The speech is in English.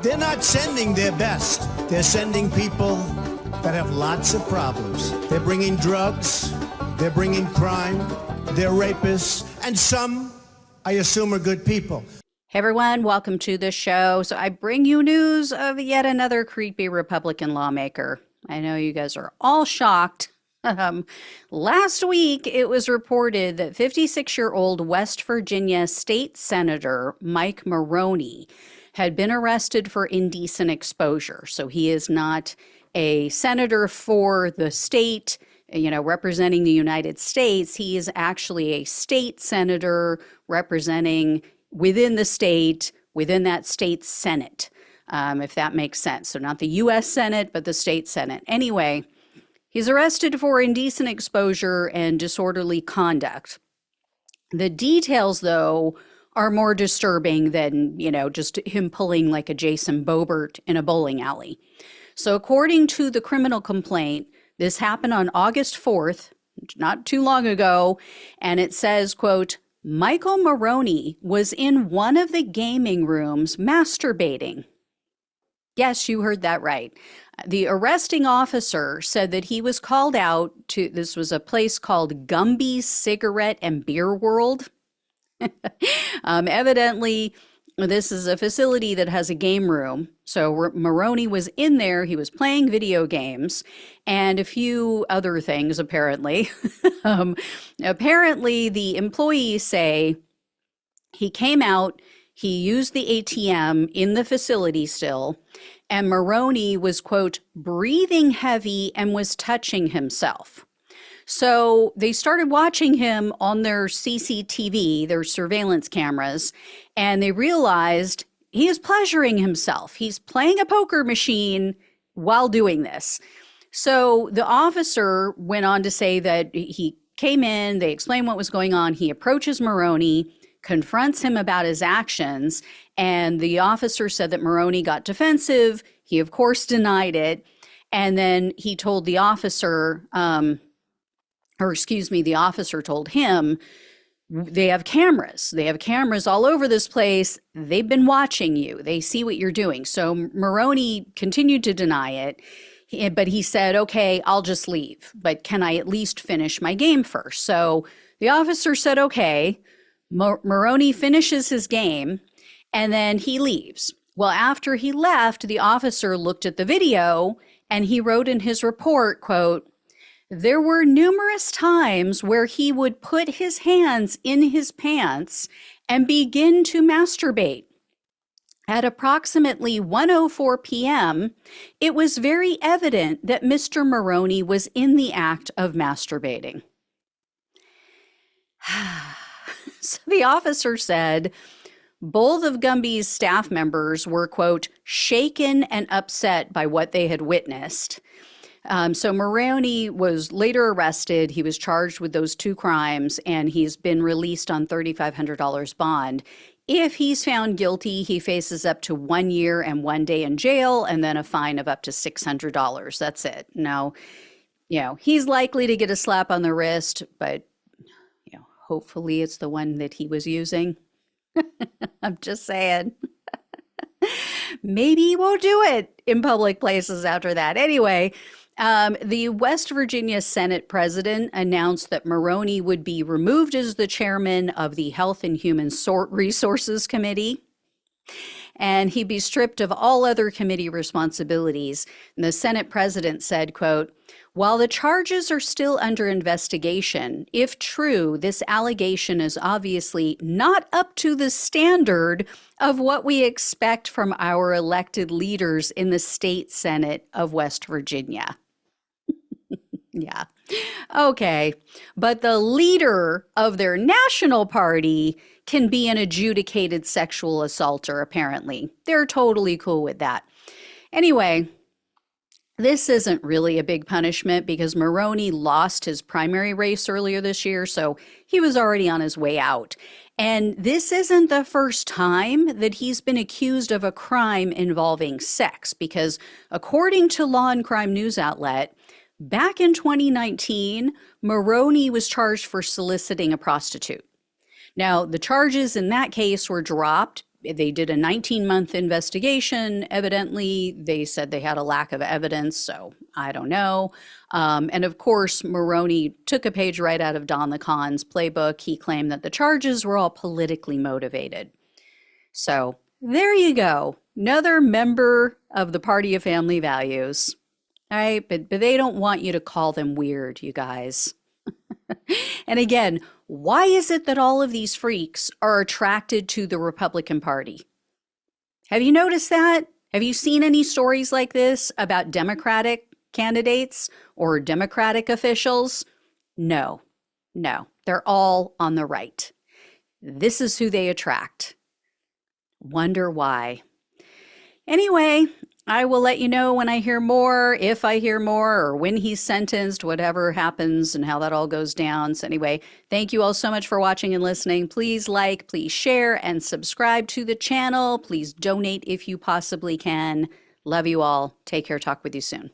They're not sending their best. They're sending people that have lots of problems. They're bringing drugs, they're bringing crime, they're rapists, and some, I assume, are good people. Hey everyone, welcome to the show. So I bring you news of yet another creepy Republican lawmaker. I know you guys are all shocked. Last week, it was reported that 56-year-old West Virginia State Senator Mike Maroney had been arrested for indecent exposure. So he is not a senator for the state, representing the United States. He is actually a state senator representing within the state, within that state's Senate, if that makes sense. So not the U.S. Senate, but the state Senate. Anyway, he's arrested for indecent exposure and disorderly conduct. The details, though, are more disturbing than, just him pulling like a Jason Boebert in a bowling alley. So according to the criminal complaint, this happened on August 4th, not too long ago, and it says, quote, Michael Maroney was in one of the gaming rooms masturbating. Yes, you heard that right. The arresting officer said that he was called out to, this was a place called Gumby's Cigarette and Beer World. Evidently, this is a facility that has a game room. So Maroney was in there. He was playing video games and a few other things, apparently. Apparently, the employees say he came out, he used the ATM in the facility still, and Maroney was, quote, breathing heavy and was touching himself. So they started watching him on their CCTV, their surveillance cameras, and they realized he is pleasuring himself. He's playing a poker machine while doing this. So the officer went on to say that he came in, they explained what was going on. He approaches Maroney, confronts him about his actions, and the officer said that Maroney got defensive. He, of course, denied it. And then he told the officer, the officer told him, they have cameras. They have cameras all over this place. They've been watching you. They see what you're doing. So Maroney continued to deny it, but he said, okay, I'll just leave. But can I at least finish my game first? So the officer said, okay. Maroney finishes his game, and then he leaves. Well, after he left, the officer looked at the video, and he wrote in his report, quote, there were numerous times where he would put his hands in his pants and begin to masturbate. At approximately 1:04 p.m., it was very evident that Mr. Maroney was in the act of masturbating. So the officer said both of Gumby's staff members were, quote, shaken and upset by what they had witnessed. So Maroney was later arrested. He was charged with those two crimes, and he's been released on $3,500 bond. If he's found guilty, he faces up to 1 year and 1 day in jail, and then a fine of up to $600. That's it. Now, he's likely to get a slap on the wrist, but hopefully it's the one that he was using. I'm just saying. Maybe he won't do it in public places after that. Anyway, the West Virginia Senate president announced that Maroney would be removed as the chairman of the Health and Human Resources Committee, and he'd be stripped of all other committee responsibilities. And the Senate president said, quote, while the charges are still under investigation, if true, this allegation is obviously not up to the standard of what we expect from our elected leaders in the state Senate of West Virginia. Yeah. Okay. But the leader of their national party can be an adjudicated sexual assaulter, apparently. They're totally cool with that. Anyway, this isn't really a big punishment because Maroney lost his primary race earlier this year, so he was already on his way out. And this isn't the first time that he's been accused of a crime involving sex, because according to Law and Crime news outlet, back in 2019, Maroney was charged for soliciting a prostitute. Now, the charges in that case were dropped They did a 19-month investigation. Evidently, they said they had a lack of evidence, so I don't know. And of course, Maroney took a page right out of Don LeCon's playbook. He claimed that the charges were all politically motivated. So there you go. Another member of the Party of Family Values. All right, but they don't want you to call them weird, you guys. And again, why is it that all of these freaks are attracted to the Republican Party? Have you noticed that? Have you seen any stories like this about Democratic candidates or Democratic officials? No, they're all on the right. This is who they attract. Wonder why. Anyway, I will let you know when I hear more, if I hear more, or when he's sentenced, whatever happens and how that all goes down. So anyway, thank you all so much for watching and listening. Please like, please share, and subscribe to the channel. Please donate if you possibly can. Love you all. Take care. Talk with you soon.